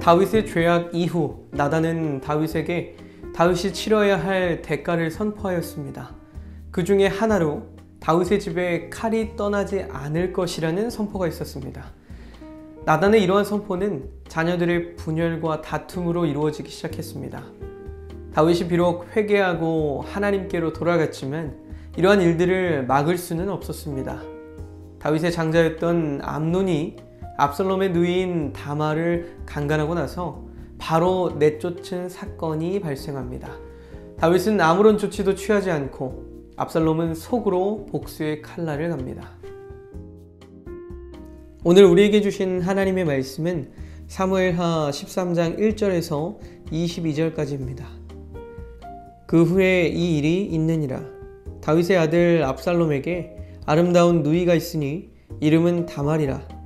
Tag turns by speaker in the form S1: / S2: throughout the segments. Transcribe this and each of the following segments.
S1: 다윗의 죄악 이후 나단은 다윗에게 다윗이 치러야 할 대가를 선포하였습니다. 그 중에 하나로 다윗의 집에 칼이 떠나지 않을 것이라는 선포가 있었습니다. 나단의 이러한 선포는 자녀들의 분열과 다툼으로 이루어지기 시작했습니다. 다윗이 비록 회개하고 하나님께로 돌아갔지만 이러한 일들을 막을 수는 없었습니다. 다윗의 장자였던 암논이 압살롬의 누이인 다말을 강간하고 나서 바로 내쫓은 사건이 발생합니다. 다윗은 아무런 조치도 취하지 않고 압살롬은 속으로 복수의 칼날을 갑니다. 오늘 우리에게 주신 하나님의 말씀은 사무엘하 13장 1절에서 22절까지입니다. 그 후에 이 일이 있느니라. 다윗의 아들 압살롬에게 아름다운 누이가 있으니 이름은 다말이라.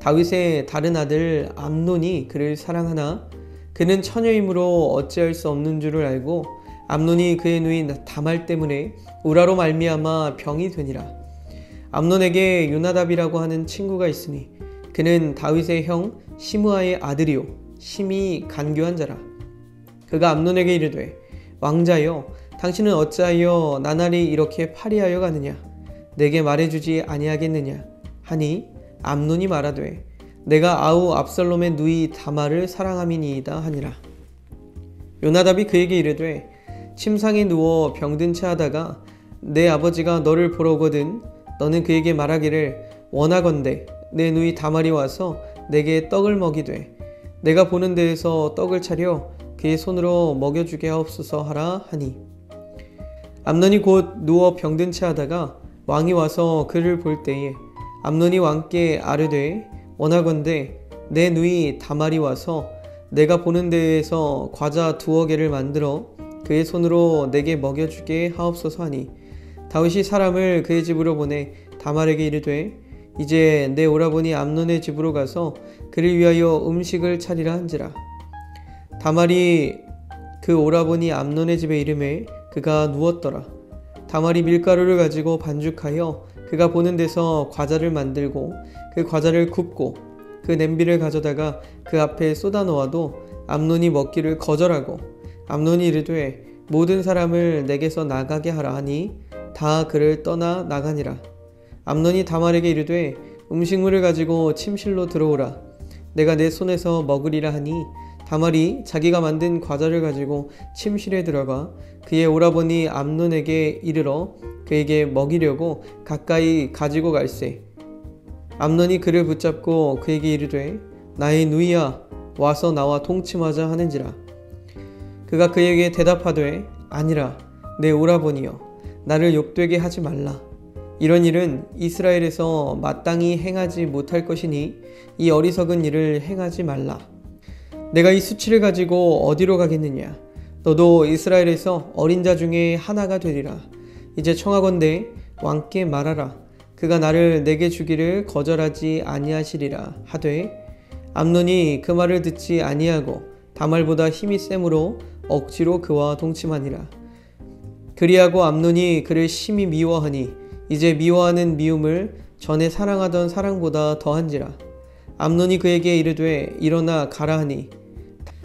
S1: 다윗의 다른 아들 암논이 그를 사랑하나 그는 처녀이므로 어찌할 수 없는 줄을 알고 암논이 그의 누이 다말 때문에 우라로 말미암아 병이 되니라. 암논에게 요나답이라고 하는 친구가 있으니 그는 다윗의 형 시므아의 아들이요 심히 간교한 자라. 그가 암논에게 이르되 왕자여 당신은 어찌하여 나날이 이렇게 파리하여 가느냐 내게 말해주지 아니하겠느냐 하니 암논이 말하되 내가 아우 압살롬의 누이 다말을 사랑함이니이다 하니라. 요나답이 그에게 이르되 침상에 누워 병든 채 하다가 내 아버지가 너를 보러 오거든 너는 그에게 말하기를 원하건대 내 누이 다말이 와서 내게 떡을 먹이되 내가 보는 데에서 떡을 차려 그의 손으로 먹여주게 하옵소서 하라 하니 암논이 곧 누워 병든 채 하다가 왕이 와서 그를 볼 때에 암논이 왕께 아뢰되 원하건대 내 누이 다말이 와서 내가 보는 데에서 과자 2개를 만들어 그의 손으로 내게 먹여주게 하옵소서 하니 다윗이 사람을 그의 집으로 보내 다말에게 이르되 이제 내 오라버니 암논의 집으로 가서 그를 위하여 음식을 차리라 한지라. 다말이 그 오라버니 암논의 집에 이르매 그가 누웠더라. 다말이 밀가루를 가지고 반죽하여 그가 보는 데서 과자를 만들고 그 과자를 굽고 그 냄비를 가져다가 그 앞에 쏟아 놓아도 암논이 먹기를 거절하고 암논이 이르되 모든 사람을 내게서 나가게 하라 하니 다 그를 떠나 나가니라. 암논이 다말에게 이르되 음식물을 가지고 침실로 들어오라. 내가 내 손에서 먹으리라 하니 다말이 자기가 만든 과자를 가지고 침실에 들어가 그의 오라버니 암논에게 이르러 그에게 먹이려고 가까이 가지고 갈새 암논이 그를 붙잡고 그에게 이르되 나의 누이야 와서 나와 동침하자 하는지라. 그가 그에게 대답하되 아니라 내 오라버니여 나를 욕되게 하지 말라. 이런 일은 이스라엘에서 마땅히 행하지 못할 것이니 이 어리석은 일을 행하지 말라. 내가 이 수치를 가지고 어디로 가겠느냐. 너도 이스라엘에서 어린 자 중에 하나가 되리라. 이제 청하건대 왕께 말하라. 그가 나를 내게 주기를 거절하지 아니하시리라 하되 암논이 그 말을 듣지 아니하고 다말보다 힘이 세므로 억지로 그와 동침하니라. 그리하고 암논이 그를 심히 미워하니 이제 미워하는 미움을 전에 사랑하던 사랑보다 더한지라. 암논이 그에게 이르되 일어나 가라 하니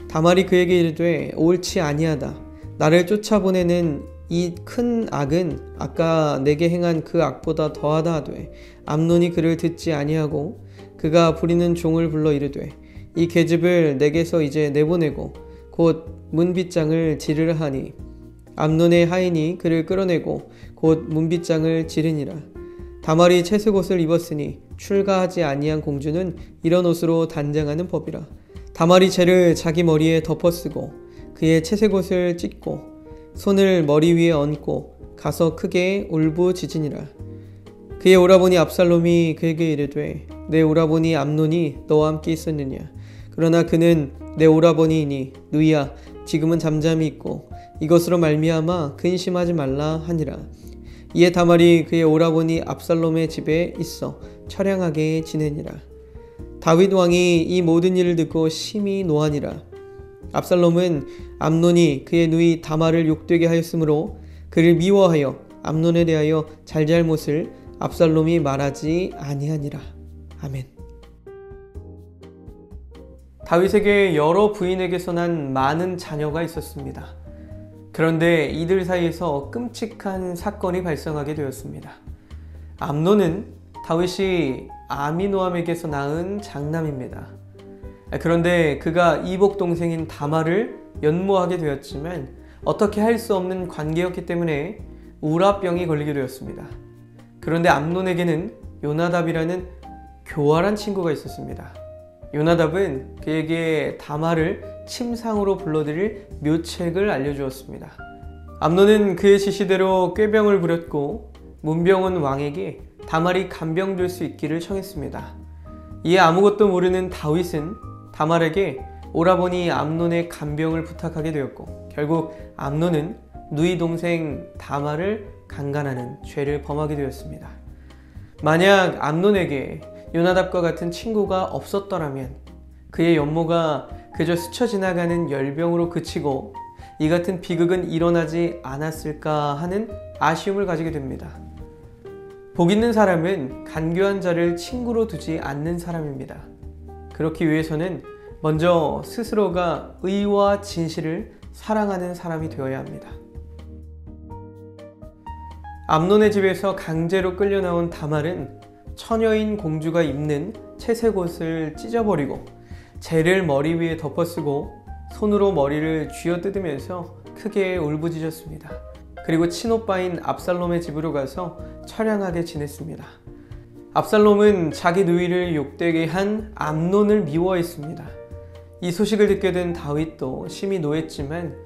S1: 다말이 그에게 이르되 옳지 아니하다. 나를 쫓아보내는 이 큰 악은 아까 내게 행한 그 악보다 더하다 하되 암논이 그를 듣지 아니하고 그가 부리는 종을 불러 이르되 이 계집을 내게서 이제 내보내고 곧 문빗장을 지르라 하니 암논의 하인이 그를 끌어내고 곧 문빗장을 지르니라. 다말이 채색옷을 입었으니 출가하지 아니한 공주는 이런 옷으로 단장하는 법이라. 다말이 재를 자기 머리에 덮어쓰고 그의 채색옷을 찢고 손을 머리 위에 얹고 가서 크게 울부짖으니라. 그의 오라버니 압살롬이 그에게 이르되 내 오라버니 암논이 너와 함께 있었느냐. 그러나 그는 내 오라버니이니 누이야 지금은 잠잠히 있고 이것으로 말미암아 근심하지 말라 하니라. 이에 다말이 그의 오라버니 압살롬의 집에 있어 처량하게 지내니라. 다윗 왕이 이 모든 일을 듣고 심히 노하니라. 압살롬은 암논이 그의 누이 다말을 욕되게 하였으므로 그를 미워하여 암논에 대하여 잘잘못을 압살롬이 말하지 아니하니라. 아멘. 다윗에게 여러 부인에게서 난 많은 자녀가 있었습니다. 그런데 이들 사이에서 끔찍한 사건이 발생하게 되었습니다. 암논은 다윗이 아미노암에게서 낳은 장남입니다. 그런데 그가 이복 동생인 다말을 연모하게 되었지만 어떻게 할 수 없는 관계였기 때문에 우라병이 걸리게 되었습니다. 그런데 암논에게는 요나답이라는 교활한 친구가 있었습니다. 요나답은 그에게 다말을 침상으로 불러들일 묘책을 알려주었습니다. 암논은 그의 지시대로 꾀병을 부렸고 문병원 왕에게 다말이 간병될 수 있기를 청했습니다. 이에 아무것도 모르는 다윗은 다말에게 오라버니 암논의 간병을 부탁하게 되었고, 결국 암논은 누이 동생 다말을 강간하는 죄를 범하게 되었습니다. 만약 암논에게 요나답과 같은 친구가 없었더라면 그의 연모가 그저 스쳐 지나가는 열병으로 그치고 이 같은 비극은 일어나지 않았을까 하는 아쉬움을 가지게 됩니다. 복 있는 사람은 간교한 자를 친구로 두지 않는 사람입니다. 그렇기 위해서는 먼저 스스로가 의와 진실을 사랑하는 사람이 되어야 합니다. 암논의 집에서 강제로 끌려 나온 다말은 처녀인 공주가 입는 채색 옷을 찢어버리고 재를 머리 위에 덮어쓰고 손으로 머리를 쥐어뜯으면서 크게 울부짖었습니다. 그리고 친오빠인 압살롬의 집으로 가서 처량하게 지냈습니다. 압살롬은 자기 누이를 욕되게 한 암논을 미워했습니다. 이 소식을 듣게 된 다윗도 심히 노했지만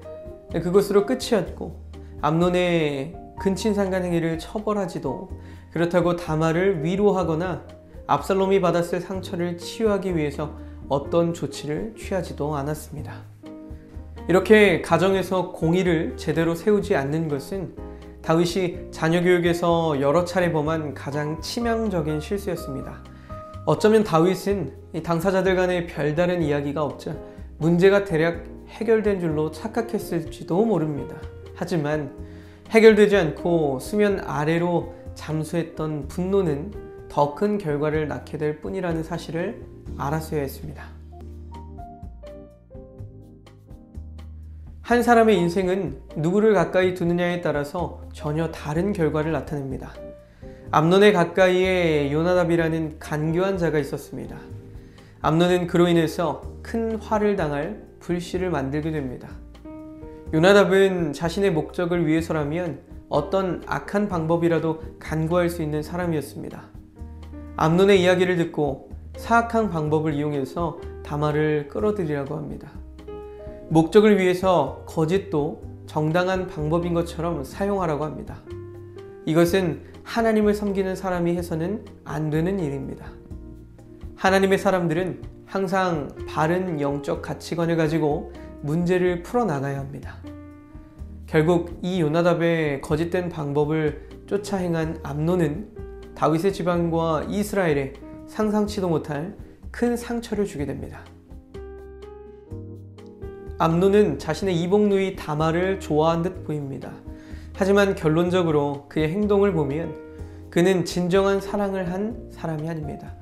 S1: 그것으로 끝이었고, 암논의 근친상간 행위를 처벌하지도, 그렇다고 다말을 위로하거나 압살롬이 받았을 상처를 치유하기 위해서 어떤 조치를 취하지도 않았습니다. 이렇게 가정에서 공의를 제대로 세우지 않는 것은 다윗이 자녀 교육에서 여러 차례 범한 가장 치명적인 실수였습니다. 어쩌면 다윗은 이 당사자들 간에 별다른 이야기가 없자 문제가 대략 해결된 줄로 착각했을지도 모릅니다. 하지만 해결되지 않고 수면 아래로 잠수했던 분노는 더 큰 결과를 낳게 될 뿐이라는 사실을 알았어야 했습니다. 한 사람의 인생은 누구를 가까이 두느냐에 따라서 전혀 다른 결과를 나타냅니다. 암논의 가까이에 요나답이라는 간교한 자가 있었습니다. 암논은 그로 인해서 큰 화를 당할 불씨를 만들게 됩니다. 요나답은 자신의 목적을 위해서라면 어떤 악한 방법이라도 간구할 수 있는 사람이었습니다. 암논의 이야기를 듣고 사악한 방법을 이용해서 다말을 끌어들이라고 합니다. 목적을 위해서 거짓도 정당한 방법인 것처럼 사용하라고 합니다. 이것은 하나님을 섬기는 사람이 해서는 안 되는 일입니다. 하나님의 사람들은 항상 바른 영적 가치관을 가지고 문제를 풀어나가야 합니다. 결국 이 요나답의 거짓된 방법을 쫓아 행한 암논은 다윗의 집안과 이스라엘에 상상치도 못할 큰 상처를 주게 됩니다. 암논은 자신의 이복누이 다말을 좋아한 듯 보입니다. 하지만 결론적으로 그의 행동을 보면 그는 진정한 사랑을 한 사람이 아닙니다.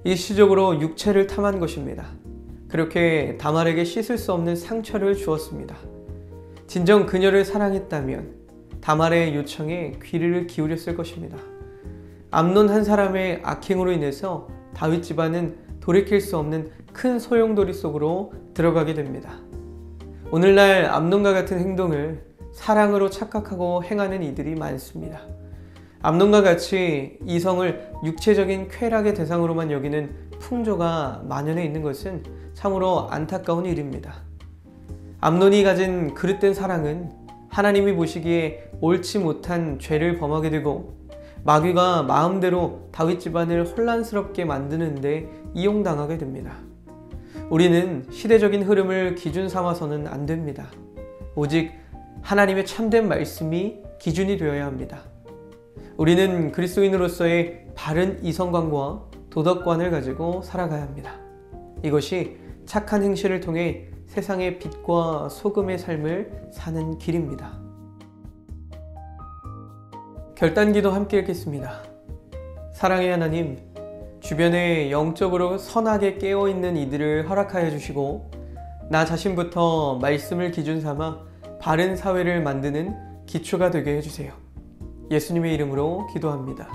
S1: 일시적으로 육체를 탐한 것입니다. 그렇게 다말에게 씻을 수 없는 상처를 주었습니다. 진정 그녀를 사랑했다면 다말의 요청에 귀를 기울였을 것입니다. 암논 한 사람의 악행으로 인해서 다윗 집안은 돌이킬 수 없는 큰 소용돌이 속으로 들어가게 됩니다. 오늘날 암논과 같은 행동을 사랑으로 착각하고 행하는 이들이 많습니다. 암논과 같이 이성을 육체적인 쾌락의 대상으로만 여기는 풍조가 만연해 있는 것은 참으로 안타까운 일입니다. 암논이 가진 그릇된 사랑은 하나님이 보시기에 옳지 못한 죄를 범하게 되고 마귀가 마음대로 다윗 집안을 혼란스럽게 만드는 데 이용당하게 됩니다. 우리는 시대적인 흐름을 기준 삼아서는 안 됩니다. 오직 하나님의 참된 말씀이 기준이 되어야 합니다. 우리는 그리스도인으로서의 바른 이성관과 도덕관을 가지고 살아가야 합니다. 이것이 착한 행실을 통해 세상의 빛과 소금의 삶을 사는 길입니다. 결단기도 함께 읽겠습니다. 사랑의 하나님, 주변에 영적으로 선하게 깨어있는 이들을 허락하여 주시고 나 자신부터 말씀을 기준 삼아 바른 사회를 만드는 기초가 되게 해주세요. 예수님의 이름으로 기도합니다.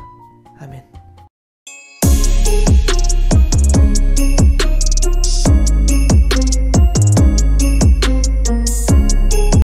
S1: 아멘.